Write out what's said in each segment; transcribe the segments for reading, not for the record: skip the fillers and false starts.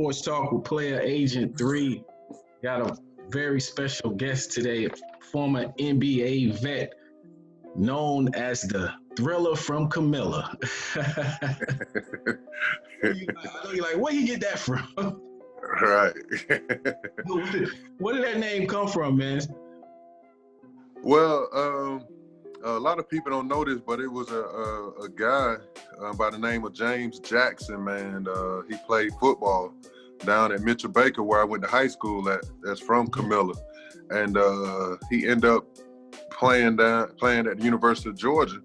Sports Talk with Player Agent 3. Got a very special guest today, former NBA vet known as the Thriller from Camilla. I know you're like, where you get that from? Right. Where did that name come from, man? Well, a lot of people don't know this, but it was a guy by the name of James Jackson, man. He played football down at Mitchell Baker, where I went to high school at. That's from Camilla. And he ended up playing at the University of Georgia.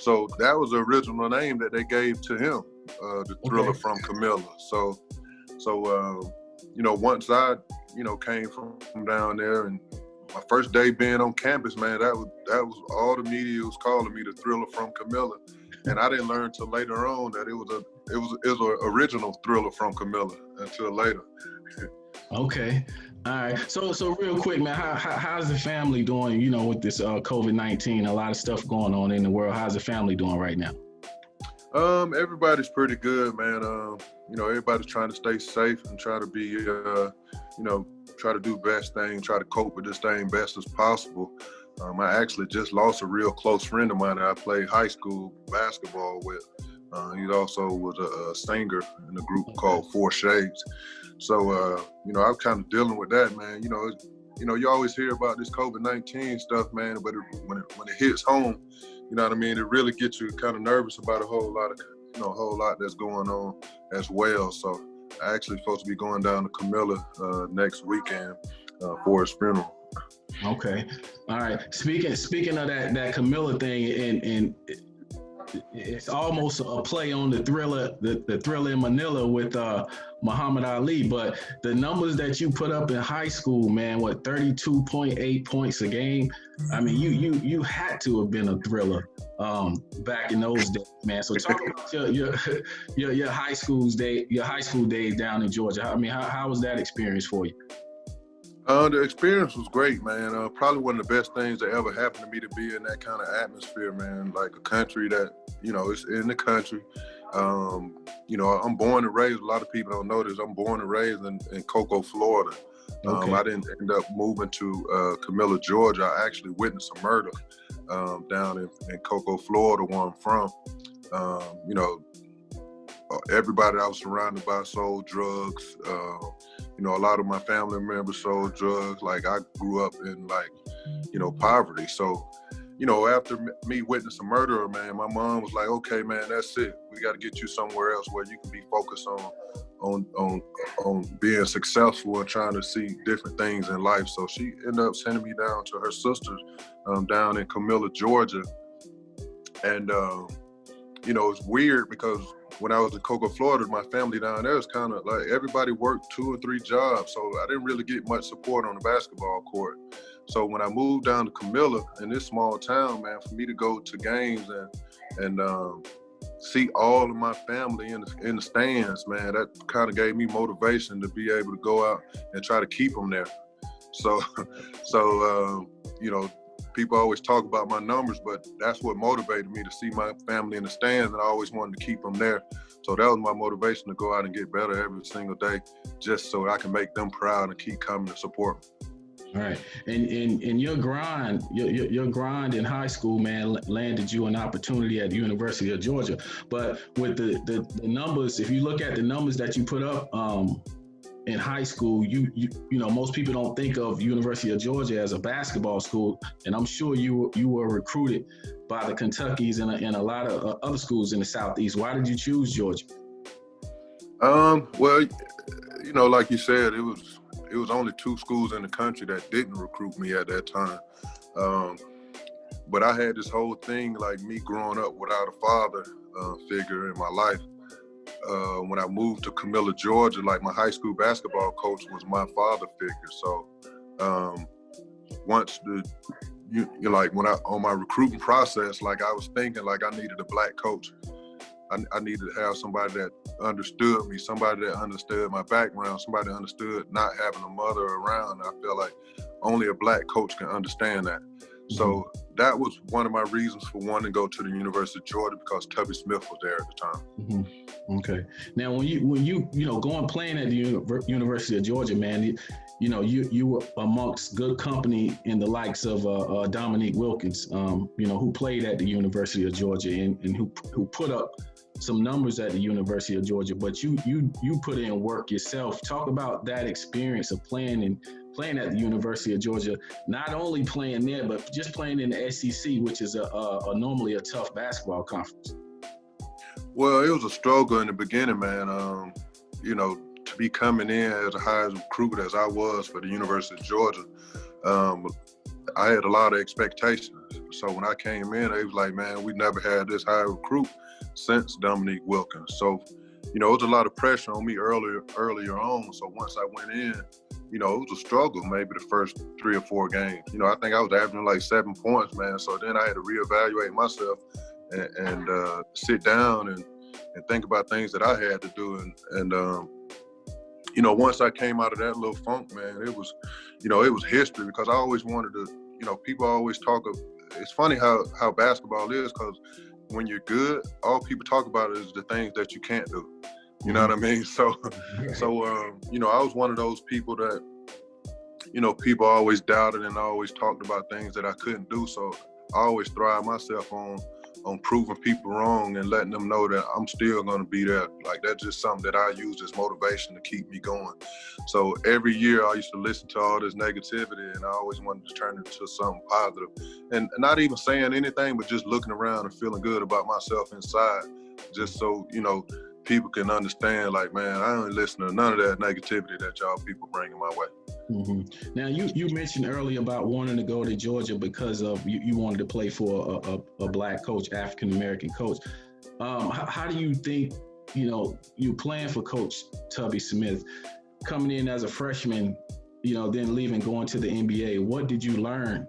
So that was the original name that they gave to him, the Thriller from Camilla. So once I, came from down there, and my first day being on campus, man, that was all the media was calling me the Thriller from Camilla. And I didn't learn till later on that it was an original Thriller from Camilla until later. Okay. All right. So real quick, man, how's the family doing, with this COVID-19, a lot of stuff going on in the world. How's the family doing right now? Everybody's pretty good, man. Everybody's trying to stay safe and try to be, try to do best thing, try to cope with this thing best as possible. I actually just lost a real close friend of mine that I played high school basketball with. He also was a singer in a group called Four Shades. So, I'm kind of dealing with that, man. You always hear about this COVID-19 stuff, man, but when it hits home, you know what I mean? It really gets you kind of nervous about a whole lot that's going on as well. So I actually supposed to be going down to Camilla next weekend for his funeral. Okay. All right. Speaking of that Camilla thing, and it's almost a play on the Thriller in Manila with Muhammad Ali, but the numbers that you put up in high school, man, 32.8 points a game. I mean, you had to have been a thriller back in those days, man. So talk about your high school days down in Georgia. I mean, how was that experience for you? The experience was great, man. Probably one of the best things that ever happened to me to be in that kind of atmosphere, man. Like a country that, it's in the country. I'm born and raised. A lot of people don't know this. I'm born and raised in Cocoa, Florida. Okay. I didn't end up moving to Camilla, Georgia. I actually witnessed a murder down in Cocoa, Florida, where I'm from. Everybody I was surrounded by sold drugs. A lot of my family members sold drugs. Like, I grew up in poverty. So, after me witnessing a murderer, man, my mom was like, okay, man, that's it. We got to get you somewhere else where you can be focused on being successful and trying to see different things in life. So she ended up sending me down to her sisters down in Camilla, Georgia. And, it's weird because when I was in Cocoa, Florida, my family down there is kind of like everybody worked 2 or 3 jobs. So I didn't really get much support on the basketball court. So when I moved down to Camilla in this small town, man, for me to go to games and see all of my family in the stands, man, that kind of gave me motivation to be able to go out and try to keep them there. So people always talk about my numbers, but that's what motivated me to see my family in the stands, and I always wanted to keep them there. So that was my motivation to go out and get better every single day, just so I can make them proud and keep coming to support me. All right, and your grind in high school, man, landed you an opportunity at the University of Georgia. But with the numbers, if you look at the numbers that you put up in high school, you most people don't think of University of Georgia as a basketball school, and I'm sure you were recruited by the Kentuckys and a lot of other schools in the Southeast. Why did you choose Georgia? Well, like you said, it was only 2 schools in the country that didn't recruit me at that time. But I had this whole thing, like me growing up without a father figure in my life. When I moved to Camilla, Georgia, like my high school basketball coach was my father figure. So once when on my recruiting process, like I was thinking like I needed a black coach. I needed to have somebody that understood me, somebody that understood my background, somebody that understood not having a mother around. I feel like only a black coach can understand that. Mm-hmm. So that was one of my reasons for wanting to go to the University of Georgia, because Tubby Smith was there at the time. Mm-hmm. Okay. Now, when you going playing at the University of Georgia, man, you were amongst good company in the likes of Dominique Wilkins, who played at the University of Georgia and who put up some numbers at the University of Georgia. But you put in work yourself. Talk about that experience of playing at the University of Georgia. Not only playing there, but just playing in the SEC, which is a normally a tough basketball conference. Well, it was a struggle in the beginning, man. To be coming in as a high recruit as I was for the University of Georgia, I had a lot of expectations. So when I came in, they was like, man, we never had this high recruit since Dominique Wilkins. So, it was a lot of pressure on me earlier on. So once I went in, it was a struggle maybe the first 3 or 4 games. I think I was averaging like 7 points, man. So then I had to reevaluate myself and sit down and think about things that I had to do. Once I came out of that little funk, man, it was history, because I always wanted to, people always talk of, it's funny how basketball is, because when you're good, all people talk about is the things that you can't do. You know what I mean? So I was one of those people that, people always doubted and always talked about things that I couldn't do. So I always thrive myself on proving people wrong and letting them know that I'm still going to be there. Like, that's just something that I use as motivation to keep me going. So every year I used to listen to all this negativity, and I always wanted to turn it into something positive. And not even saying anything, but just looking around and feeling good about myself inside, just so, people can understand, like, man, I don't listen to none of that negativity that y'all people bringing my way. Mm-hmm. Now, you mentioned earlier about wanting to go to Georgia because of you wanted to play for a black coach, African-American coach. How do you think, you playing for Coach Tubby Smith, coming in as a freshman, then leaving, going to the NBA? What did you learn,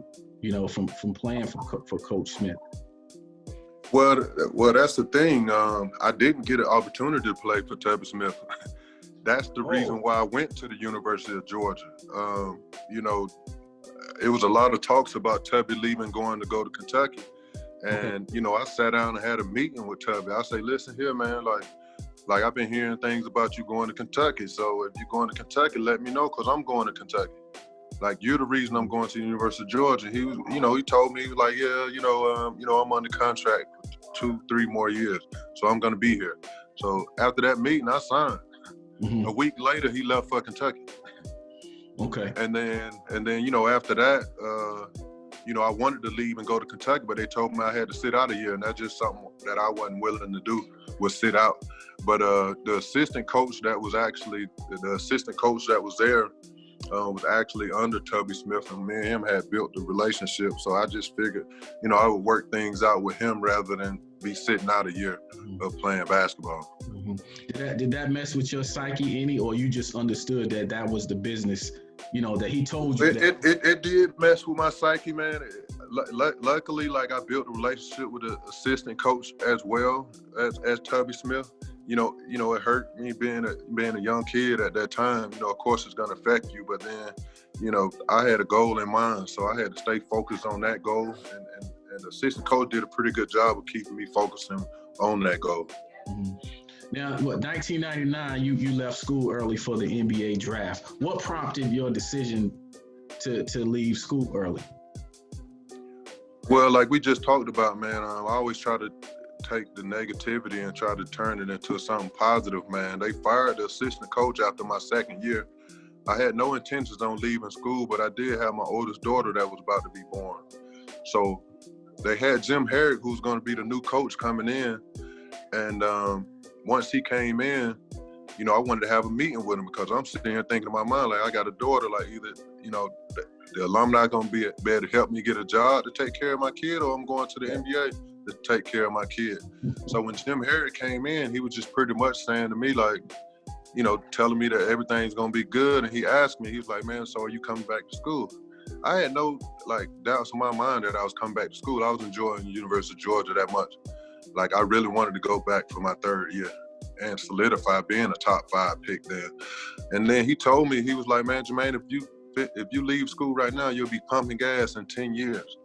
from playing for Coach Smith? Well, that's the thing. I didn't get an opportunity to play for Tubby Smith. That's the reason why I went to the University of Georgia. It was a lot of talks about Tubby leaving, going to go to Kentucky. And, I sat down and had a meeting with Tubby. I say, listen here, man, like I've been hearing things about you going to Kentucky. So if you're going to Kentucky, let me know, because I'm going to Kentucky. Like, you're the reason I'm going to the University of Georgia. He was, he told me, he was like, yeah, I'm under contract for 2-3 more years. So I'm going to be here. So after that meeting, I signed. Mm-hmm. A week later, he left for Kentucky. Okay. And then, after that, I wanted to leave and go to Kentucky, but they told me I had to sit out a year, and that's just something that I wasn't willing to do, was sit out. But the assistant coach that was there was actually under Tubby Smith, and me and him had built the relationship. So I just figured, I would work things out with him rather than be sitting out a year of playing basketball. Mm-hmm. Did that mess with your psyche any, or you just understood that was the business, that he told you? It did mess with my psyche, man. Luckily, like, I built a relationship with the assistant coach as well as Tubby Smith. It hurt me being a young kid at that time. Of course it's going to affect you, but then, I had a goal in mind, so I had to stay focused on that goal. And the assistant coach did a pretty good job of keeping me focusing on that goal. Mm-hmm. Now, 1999, you left school early for the NBA draft. What prompted your decision to leave school early? Well, like we just talked about, man, I always try to take the negativity and try to turn it into something positive, man. They fired the assistant coach after my second year. I had no intentions on leaving school, but I did have my oldest daughter that was about to be born. So they had Jim Herrick, who's going to be the new coach, coming in. And once he came in, I wanted to have a meeting with him, because I'm sitting here thinking in my mind, like, I got a daughter, like, either, the alumni going to be able to help me get a job to take care of my kid, or I'm going to the NBA to take care of my kid. So when Jim Herrick came in, he was just pretty much saying to me, like, telling me that everything's going to be good. And he asked me, he was like, man, so are you coming back to school? I had no, doubts in my mind that I was coming back to school. I was enjoying the University of Georgia that much. Like, I really wanted to go back for my third year and solidify being a top 5 pick there. And then he told me, he was like, man, Jumaine, if you leave school right now, you'll be pumping gas in 10 years.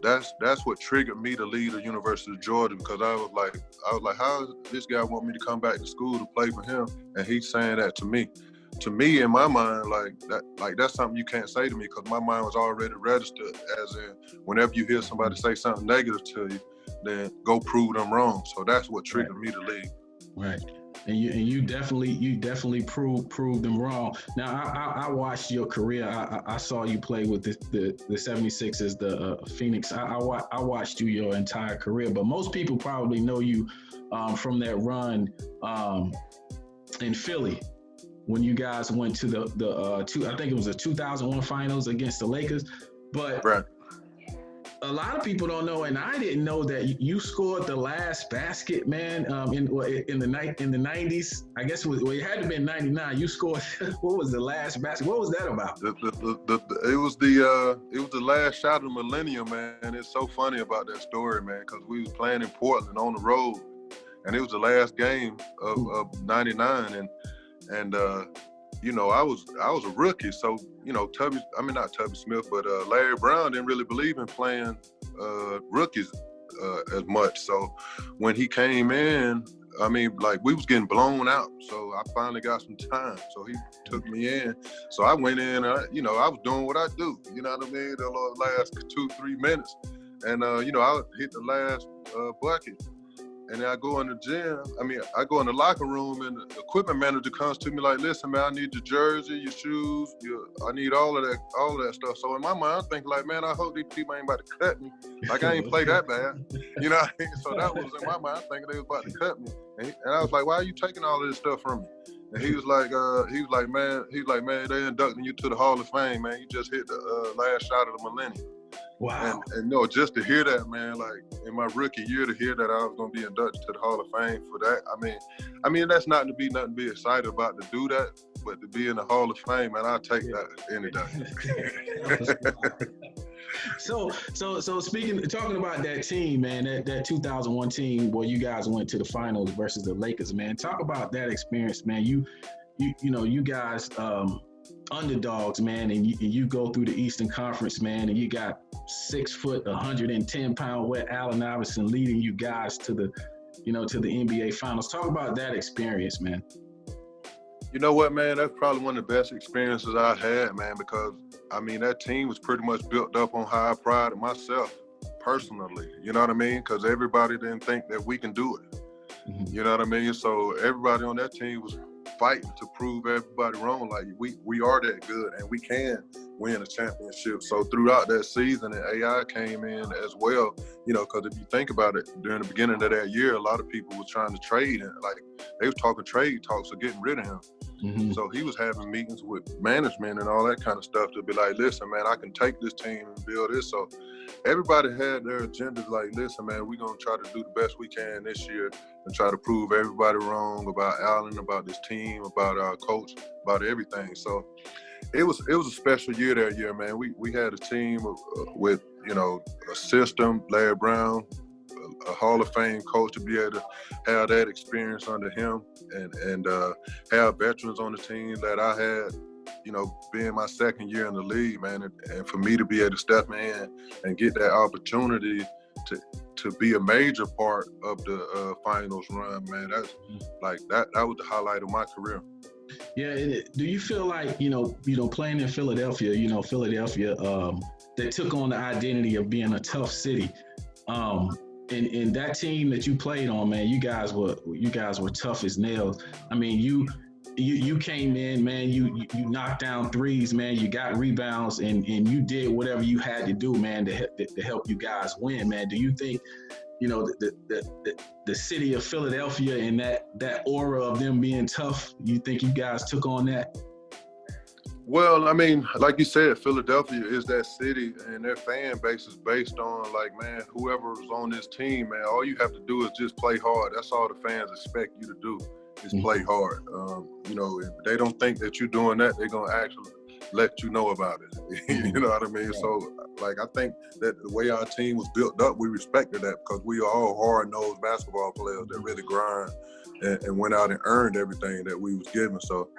that's what triggered me to leave the University of Georgia, because I was like, how does this guy want me to come back to school to play for him? And he's saying that to me. To me, in my mind, that's something you can't say to me, because my mind was already registered as in, whenever you hear somebody say something negative to you, then go prove them wrong. So that's what triggered me to leave. Right. And you definitely proved them wrong. Now I watched your career. I saw you play with the 76ers, the Phoenix. I watched you your entire career, but most people probably know you from that run in Philly, when you guys went to the I think it was the 2001 finals against the Lakers. But right. A lot of people don't know, and I didn't know, that you scored the last basket, man, in the 90s. I guess it had to have been 99. You scored. What was the last basket? What was that about? It was the last shot of the millennium, man. It's so funny about that story, man, because we was playing in Portland on the road, and it was the last game of 99, and you know, I was a rookie, so, you know, not Tubby Smith, but Larry Brown didn't really believe in playing rookies as much. So when he came in, I mean, like, we was getting blown out, so I finally got some time. So he took me in. So I went in, you know, I was doing what I do, you know what I mean, the last 2-3 minutes. And, you know, I hit the last bucket. And then I go in the gym, I go in the locker room, and the equipment manager comes to me like, listen, man, I need your jersey, your shoes, I need all of that stuff. So in my mind, I'm thinking like, man, I hope these people ain't about to cut me. Like, I ain't play that bad. You know what I mean? So that was in my mind, thinking they was about to cut me. And I was like, why are you taking all of this stuff from me? And he was like, man, they inducting you to the Hall of Fame, man. You just hit the last shot of the millennium. Wow. And no, just to hear that, man, like, in my rookie year, to hear that I was going to be inducted to the Hall of Fame for that, I mean, that's nothing to be excited about to do that, but to be in the Hall of Fame, man, I'll take that any day. So talking about that team, man, that 2001 team where you guys went to the finals versus the Lakers, man, talk about that experience, man. You know, you guys, underdogs, man, and you go through the Eastern Conference, man, and you got 6 foot, 110-pound wet Allen Iverson leading you guys to the NBA Finals. Talk about that experience, man. You know what, man? That's probably one of the best experiences I had, man, because, I mean, that team was pretty much built up on how I prided myself personally, you know what I mean? Because everybody didn't think that we can do it, you know what I mean? So everybody on that team was fighting to prove everybody wrong. Like, we are that good, and we can win a championship. So throughout that season, and AI came in as well, you know, because if you think about it, during the beginning of that year, a lot of people were trying to trade, and like, they was talking trade talks of getting rid of him. So he was having meetings with management and all that kind of stuff to be like, listen, man, I can take this team and build this. So everybody had their agendas like, listen, man, we're going to try to do the best we can this year and try to prove everybody wrong about Allen, about this team, about our coach, about everything. So it was a special year that year, man. We had a team with, you know, a system, Larry Brown, a Hall of Fame coach, to be able to have that experience under him and have veterans on the team that I had, you know, being my second year in the league, man, and for me to be able to step in and get that opportunity to be a major part of the finals run, man, that's like that was the highlight of my career. Yeah, do you feel like, you know, playing in Philadelphia, that took on the identity of being a tough city, and that team that you played on, man, you guys were tough as nails. I mean, you came in, man, you knocked down threes, man, you got rebounds, and you did whatever you had to do, man, to help you guys win, man. Do you think, you know, the city of Philadelphia and that aura of them being tough, you think you guys took on that? Well, I mean, like you said, Philadelphia is that city, and their fan base is based on, like, man, whoever's on this team, man, all you have to do is just play hard. That's all the fans expect you to do, is play hard. You know, if they don't think that you're doing that, they're going to actually let you know about it. You know what I mean? Yeah. So, like, I think that the way our team was built up, we respected that, because we are all hard-nosed basketball players that really grind and went out and earned everything that we was given. So,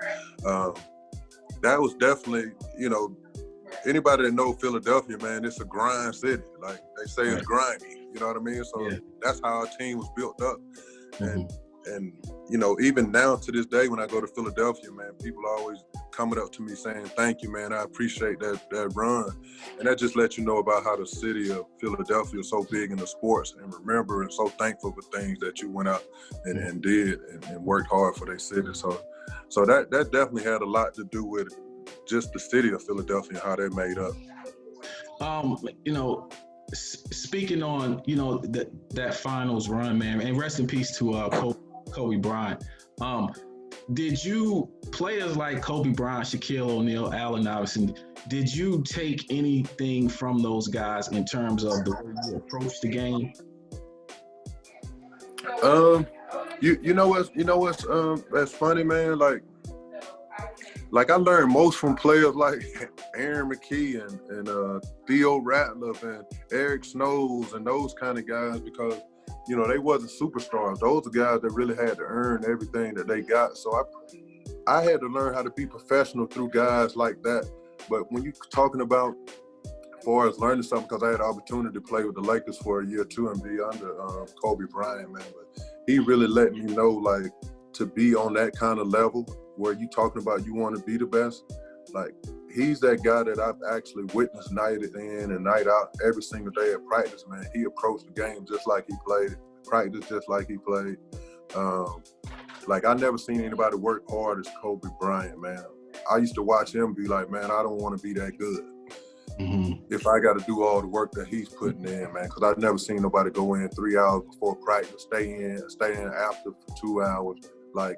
that was definitely, you know, anybody that know Philadelphia, man, it's a grind city. Like they say, it's grimy. You know what I mean? So that's how our team was built up. And you know, even now to this day, when I go to Philadelphia, man, people are always coming up to me saying, "Thank you, man. I appreciate that run." And that just lets you know about how the city of Philadelphia is so big in the sports, and remember and so thankful for things that you went out and did and worked hard for their city. So that definitely had a lot to do with just the city of Philadelphia and how they made up. You know, speaking on, you know, that finals run, man, and rest in peace to Kobe Bryant. Did you, players like Kobe Bryant, Shaquille O'Neal, Allen Iverson, did you take anything from those guys in terms of the way you approach the game? You know what's that's funny, man. Like I learned most from players like Aaron McKee and Theo Ratliff and Eric Snows and those kind of guys, because you know they wasn't superstars. Those are guys that really had to earn everything that they got. So I had to learn how to be professional through guys like that. But when you're talking about as far as learning something, because I had the opportunity to play with the Lakers for a year or two and be under Kobe Bryant, man. But he really let me know, like, to be on that kind of level where you talking about you want to be the best. Like, he's that guy that I've actually witnessed night in and night out every single day at practice, man. He approached the game just like he played it, practiced just like he played. Like, I never seen anybody work hard as Kobe Bryant, man. I used to watch him be like, man, I don't want to be that good. If I got to do all the work that he's putting in, man, because I've never seen nobody go in 3 hours before practice, stay in after for 2 hours. Like,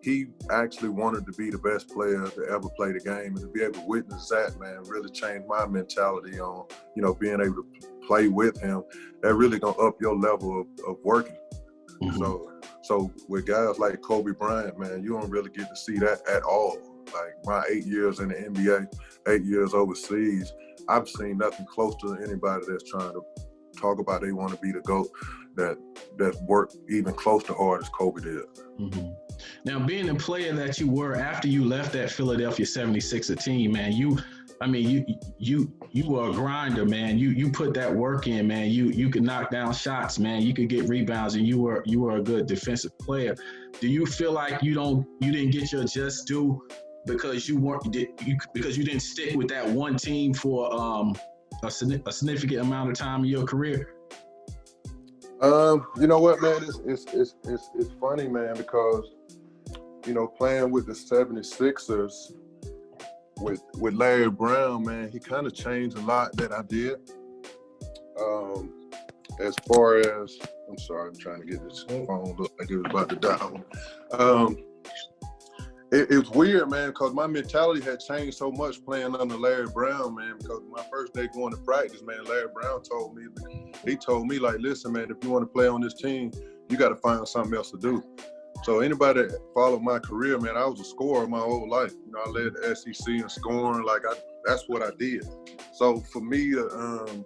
he actually wanted to be the best player to ever play the game, and to be able to witness that, man, really changed my mentality on, you know, being able to play with him. That really gonna up your level of working. So with guys like Kobe Bryant, man, you don't really get to see that at all. Like, my 8 years in the NBA, 8 years overseas, I've seen nothing close to anybody that's trying to talk about they want to be the GOAT that worked even close to hard as Kobe did. Now, being the player that you were after you left that Philadelphia 76er team, man, you were a grinder, man. You put that work in, man. You could knock down shots, man. You could get rebounds, and you were a good defensive player. Do you feel like you didn't get your just due because you didn't stick with that one team for a significant amount of time in your career? You know what, man? It's funny, man, because, you know, playing with the 76ers with Larry Brown, man, he kind of changed a lot that I did. As far as, I'm sorry, I'm trying to get this phone look like it was about to die. It was weird, man, because my mentality had changed so much playing under Larry Brown, man, because my first day going to practice, man, Larry Brown told me, like, listen, man, if you want to play on this team, you got to find something else to do. So anybody that followed my career, man, I was a scorer my whole life. You know, I led the SEC in scoring. Like, that's what I did. So for me to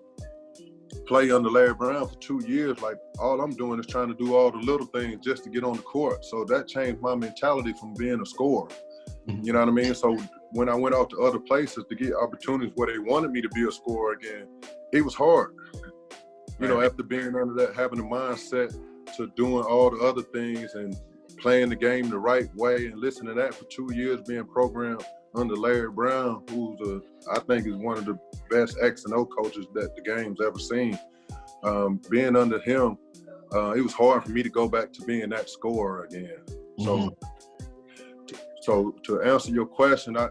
play under Larry Brown for 2 years, like, all I'm doing is trying to do all the little things just to get on the court. So that changed my mentality from being a scorer. You know what I mean? So when I went out to other places to get opportunities where they wanted me to be a scorer again, it was hard. You know, after being under that, having a mindset to doing all the other things and playing the game the right way, and listening to that for 2 years, being programmed under Larry Brown, who's I think is one of the best X and O coaches that the game's ever seen. Being under him, it was hard for me to go back to being that scorer again. So to answer your question, I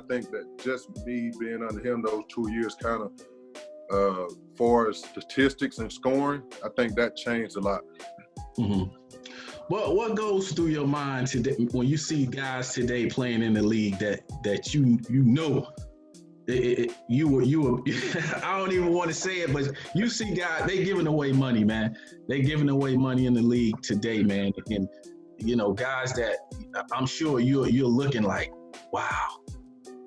think that just me being under him those 2 years kind of, far as statistics and scoring, I think that changed a lot. Well, what goes through your mind today when you see guys today playing in the league that you know you were I don't even want to say it, but you see guys, they giving away money, man. They giving away money in the league today, man. And you know, guys that I'm sure you're looking like, wow,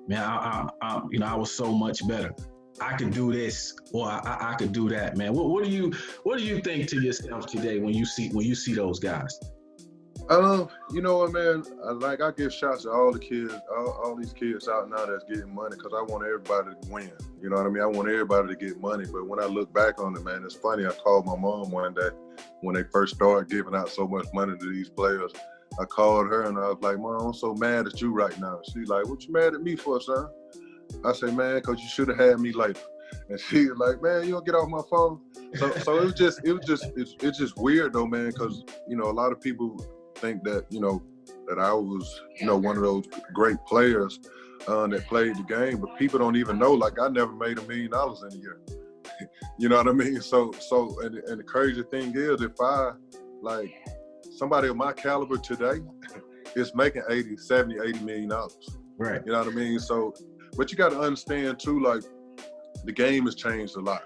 man, I was so much better. I could do this, or I could do that, man. What do you think to yourself today when you see those guys? You know what, man? I give shots to all the kids, all these kids out now that's getting money, because I want everybody to win. You know what I mean? I want everybody to get money. But when I look back on it, man, it's funny. I called my mom one day when they first started giving out so much money to these players. I called her and I was like, Mom, I'm so mad at you right now. She's like, what you mad at me for, son? I say, man, because you should have had me later. And she was like, man, you don't get off my phone. So it's just weird though, man, because, you know, a lot of people think that, you know, that I was, you know, one of those great players that played the game, but people don't even know, like, I never made $1 million in a year. You know what I mean? So and the crazy thing is, if I, like, somebody of my caliber today is making 80, 70, $80 million. Right. You know what I mean? So, but you got to understand too, like, the game has changed a lot.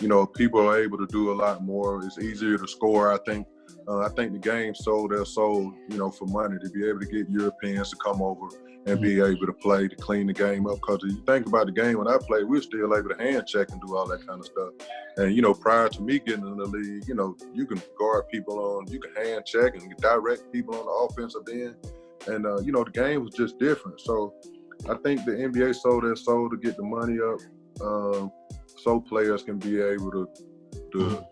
You know, people are able to do a lot more. It's easier to score, I think. I think the game sold, you know, for money, to be able to get Europeans to come over and be able to play, to clean the game up. Because if you think about the game when I played, we were still able to hand check and do all that kind of stuff. And, you know, prior to me getting in the league, you know, you can guard people on, you can hand check and direct people on the offensive end. And, you know, the game was just different. So I think the NBA sold their soul to get the money up, so players can be able to,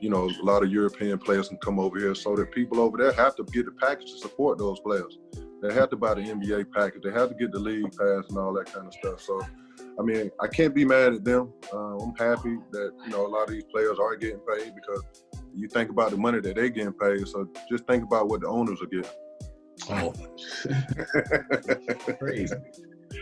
you know, a lot of European players can come over here, so that people over there have to get the package to support those players. They have to buy the NBA package. They have to get the league pass and all that kind of stuff. So, I mean, I can't be mad at them. I'm happy that, you know, a lot of these players are getting paid, because you think about the money that they're getting paid. So just think about what the owners are getting. Oh, crazy.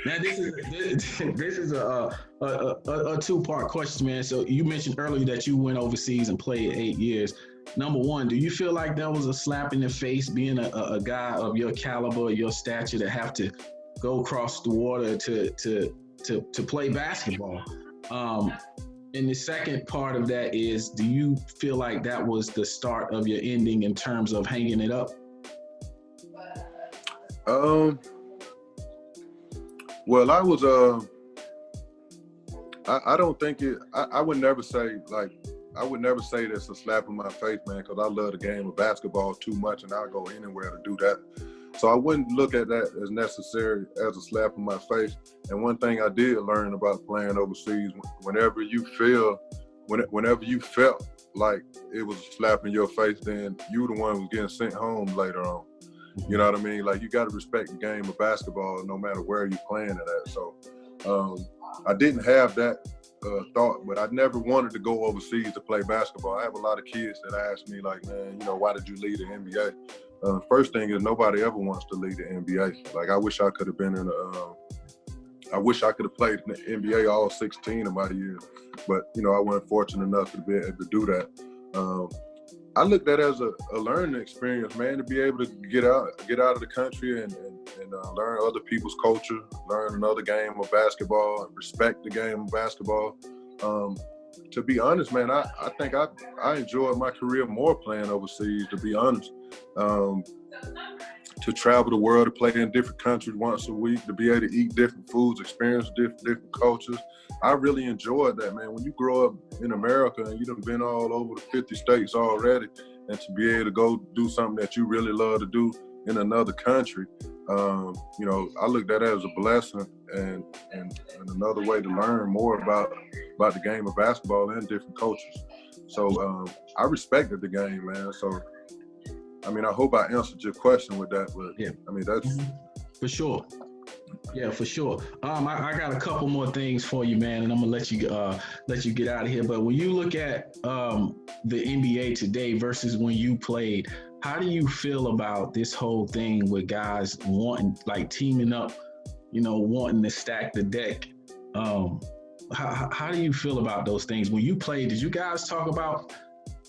Now this is a two-part question, man. So you mentioned earlier that you went overseas and played 8 years. Number one, do you feel like that was a slap in the face, being a guy of your caliber, your stature, to have to go across the water to play basketball? And the second part of that is, do you feel like that was the start of your ending in terms of hanging it up? Well, I was, I don't think it, I would never say, like, I would never say that's a slap in my face, man, because I love the game of basketball too much, and I'll go anywhere to do that. So I wouldn't look at that as necessary as a slap in my face. And one thing I did learn about playing overseas, whenever you felt like it was a slap in your face, then you the one who's getting sent home later on. You know what I mean? Like, you got to respect the game of basketball no matter where you're playing it at. So I didn't have that thought, but I never wanted to go overseas to play basketball. I have a lot of kids that ask me, like, man, you know, why did you leave the NBA? First thing is, nobody ever wants to leave the NBA. Like, I wish I could have been in I wish I could have played in the NBA all 16 of my years. But, you know, I wasn't fortunate enough to be able to do that. I looked at it as a learning experience, man, to be able to get out of the country and learn other people's culture, learn another game of basketball, and respect the game of basketball. To be honest, man, I think I enjoyed my career more playing overseas, to be honest. To travel the world, to play in different countries once a week, to be able to eat different foods, experience different cultures. I really enjoyed that, man. When you grow up in America and you done been all over the 50 states already, and to be able to go do something that you really love to do in another country, you know, I looked at it as a blessing and another way to learn more about the game of basketball and different cultures. So I respected the game, man. So, I mean, I hope I answered your question with that, but yeah, I mean, that's for sure. Yeah, for sure. I got a couple more things for you, man, and I'm gonna let you get out of here. But when you look at the NBA today versus when you played, how do you feel about this whole thing with guys wanting, like, teaming up, you know, wanting to stack the deck? How do you feel about those things? When you played, did you guys talk about,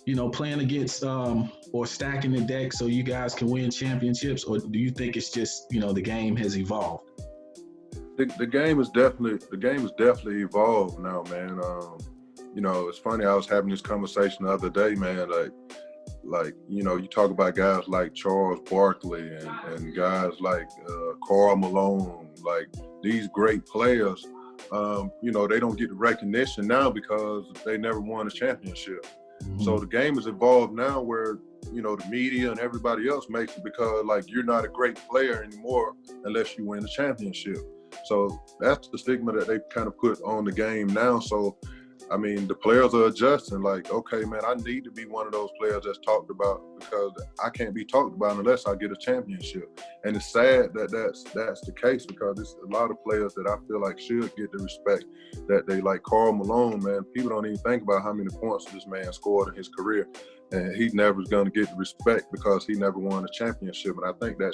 you know, playing against or stacking the deck so you guys can win championships, or do you think it's just, you know, the game has evolved? The game is definitely evolved now, man. You know, it's funny, I was having this conversation the other day, man, like, you know, you talk about guys like Charles Barkley and guys like Karl Malone, like these great players, you know, they don't get the recognition now because they never won a championship. So the game has evolved now where, you know, the media and everybody else makes it because, like, you're not a great player anymore unless you win the championship. So that's the stigma that they kind of put on the game now. So, I mean, the players are adjusting, like, okay, man, I need to be one of those players that's talked about because I can't be talked about unless I get a championship. And it's sad that that's the case because there's a lot of players that I feel like should get the respect that they, like Karl Malone, man. People don't even think about how many points this man scored in his career. And he never is going to get the respect because he never won a championship. And I think that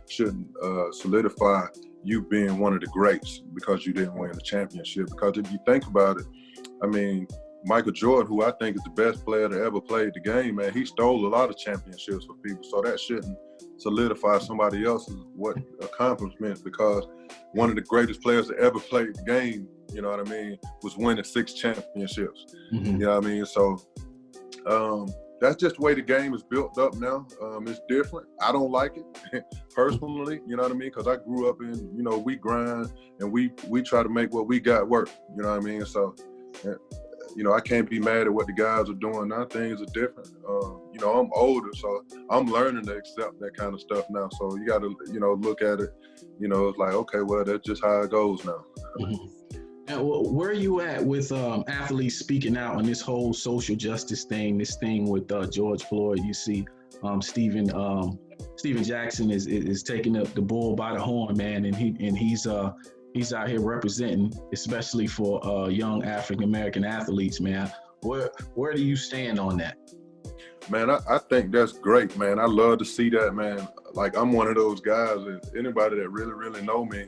shouldn't solidify you being one of the greats because you didn't win the championship. Because if you think about it, I mean, Michael Jordan, who I think is the best player to ever play the game, man, he stole a lot of championships for people. So that shouldn't solidify somebody else's accomplishments because one of the greatest players to ever play the game, you know what I mean, was winning 6 championships. You know what I mean? So that's just the way the game is built up now. It's different. I don't like it personally, you know what I mean? Because I grew up in, you know, we grind and we try to make what we got work, you know what I mean? So, you know, I can't be mad at what the guys are doing now. Things are different. You know, I'm older, so I'm learning to accept that kind of stuff now. So you got to, you know, look at it, you know, it's like, okay, well, that's just how it goes now. Now, where are you at with athletes speaking out on this whole social justice thing, this thing with George Floyd? You see Steven Jackson is taking up the bull by the horn, man, and he's out here representing, especially for young African-American athletes, man. Where do you stand on that? Man, I think that's great, man. I love to see that, man. Like, I'm one of those guys, and anybody that really, really know me,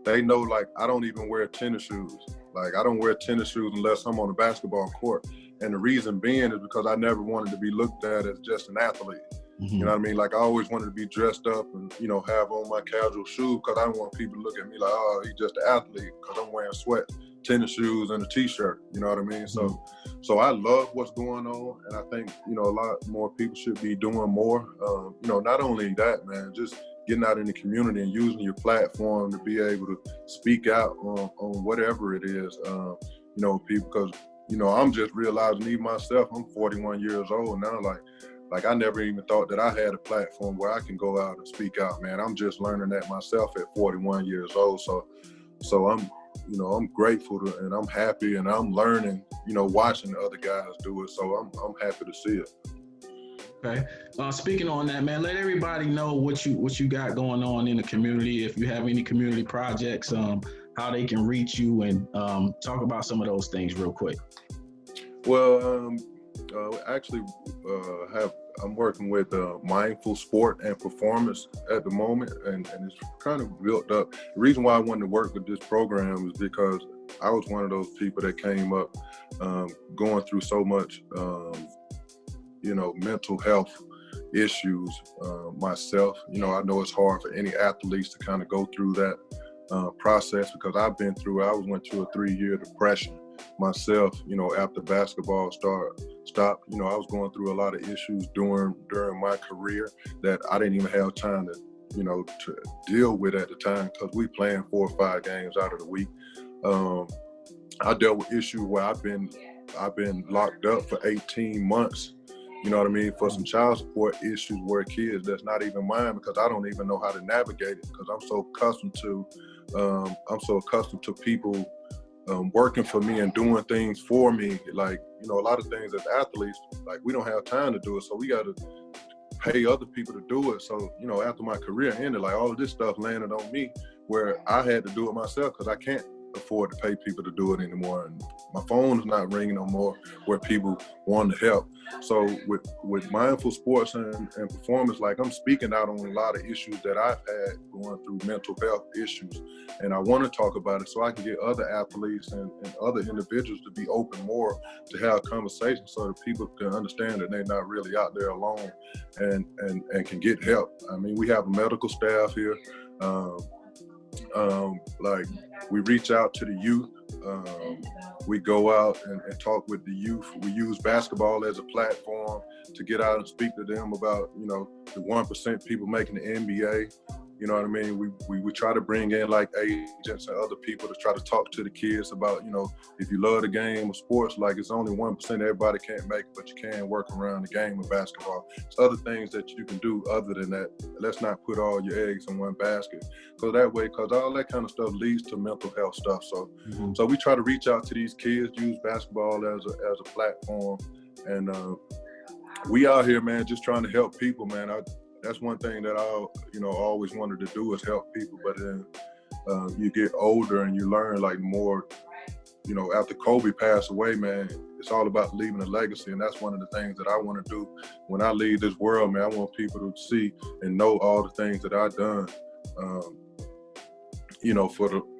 they know, like, I don't even wear tennis shoes. Like, I don't wear tennis shoes unless I'm on the basketball court. And the reason being is because I never wanted to be looked at as just an athlete. You know what I mean? Like, I always wanted to be dressed up and, you know, have on my casual shoes because I don't want people to look at me like, oh, he's just an athlete because I'm wearing sweat, tennis shoes, and a T-shirt. You know what I mean? So I love what's going on, and I think, you know, a lot more people should be doing more. You know, not only that, man, just getting out in the community and using your platform to be able to speak out on whatever it is. You know, people, because, you know, I'm just realizing even myself, I'm 41 years old now, like I never even thought that I had a platform where I can go out and speak out, man. I'm just learning that myself at 41 years old. So I'm, you know, I'm grateful and I'm happy and I'm learning, you know, watching the other guys do it. So I'm happy to see it. Okay. Speaking on that, man, let everybody know what you got going on in the community. If you have any community projects, how they can reach you, and talk about some of those things real quick. Well, actually, I'm working with Mindful Sport and Performance at the moment, and it's kind of built up. The reason why I wanted to work with this program is because I was one of those people that came up going through so much, you know, mental health issues myself. You know, I know it's hard for any athletes to kind of go through that process because I went through a 3-year depression myself, you know, after basketball stopped. You know, I was going through a lot of issues during my career that I didn't even have time to, you know, to deal with at the time because we playing 4 or 5 games out of the week. I dealt with issues where I've been locked up for 18 months. You know what I mean? For some child support issues where kids that's not even mine because I don't even know how to navigate it because I'm so accustomed to people working for me and doing things for me. Like, you know, a lot of things as athletes, like, we don't have time to do it. So we got to pay other people to do it. So, you know, after my career ended, like, all of this stuff landed on me where I had to do it myself because I can't afford to pay people to do it anymore. And my phone is not ringing no more where people want to help. So with Mindful Sports and Performance, like, I'm speaking out on a lot of issues that I've had going through mental health issues. And I want to talk about it so I can get other athletes and other individuals to be open more to have conversations so that people can understand that they're not really out there alone and can get help. I mean, we have a medical staff here. Like, we reach out to the youth. We go out and talk with the youth. We use basketball as a platform to get out and speak to them about, you know, the 1% people making the NBA. You know what I mean? We try to bring in like agents and other people to try to talk to the kids about, you know, if you love the game of sports, like it's only 1%, everybody can't make it, but you can work around the game of basketball. There's other things that you can do other than that. Let's not put all your eggs in one basket. So that way, because all that kind of stuff leads to mental health stuff. So so we try to reach out to these kids, use basketball as a platform. And we out here, man, just trying to help people, man. That's one thing that I, always wanted to do is help people. But then you get older and you learn like more, after Kobe passed away, man, it's all about leaving a legacy. And that's one of the things that I want to do when I leave this world, man. I want people to see and know all the things that I've done,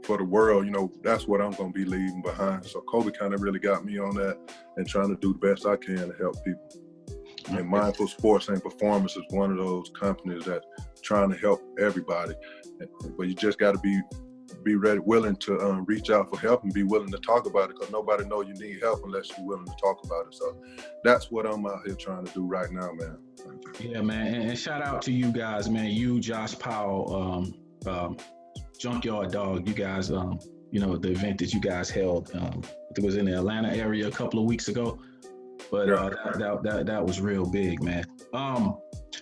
for the world. That's what I'm going to be leaving behind. So Kobe kind of really got me on that and trying to do the best I can to help people. And Mindful Sports and Performance is one of those companies that trying to help everybody, but you just got to be ready, willing to reach out for help and be willing to talk about it, because nobody knows you need help unless you're willing to talk about it. So that's what I'm out here trying to do right now, man. Yeah, man, and shout out to you guys, man. You, Josh Powell, Junkyard Dog. You guys, the event that you guys held, it was in the Atlanta area a couple of weeks ago. But that was real big, man.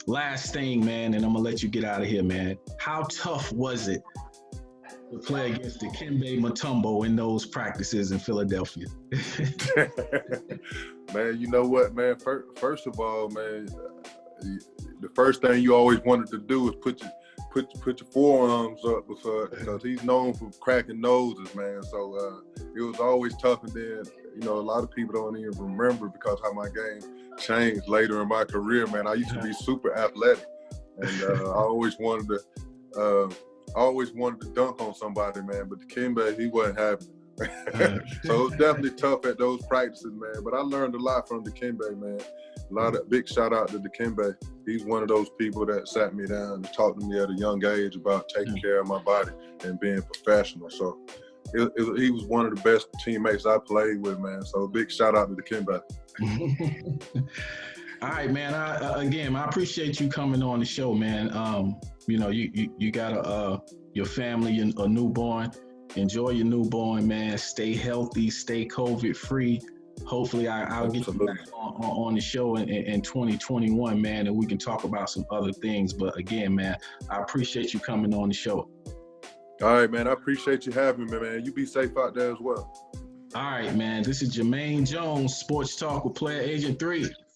Last thing, man, and I'm gonna let you get out of here, man. How tough was it to play against Dikembe Mutombo in those practices in Philadelphia? Man, you know what, man? First of all, man, the first thing you always wanted to do is put your forearms up because he's known for cracking noses, man. So it was always tough. And then, a lot of people don't even remember because how my game changed later in my career, man. I used to be super athletic, and I always wanted to dunk on somebody, man. But Dikembe, he wasn't having it. So it was definitely tough at those practices, man. But I learned a lot from Dikembe, man. A lot of big shout out to Dikembe. He's one of those people that sat me down and talked to me at a young age about taking care of my body and being professional. So he was one of the best teammates I played with, man. So big shout out to Dikembe. All right, man. I appreciate you coming on the show, man. You got your family and a newborn. Enjoy your newborn, man. Stay healthy, stay COVID free. Hopefully I'll get you back on the show in 2021, man, and we can talk about some other things. But again, man, I appreciate you coming on the show. All right, man. I appreciate you having me, man. You be safe out there as well. All right, man. This is Jumaine Jones, Sports Talk with Player Agent 3.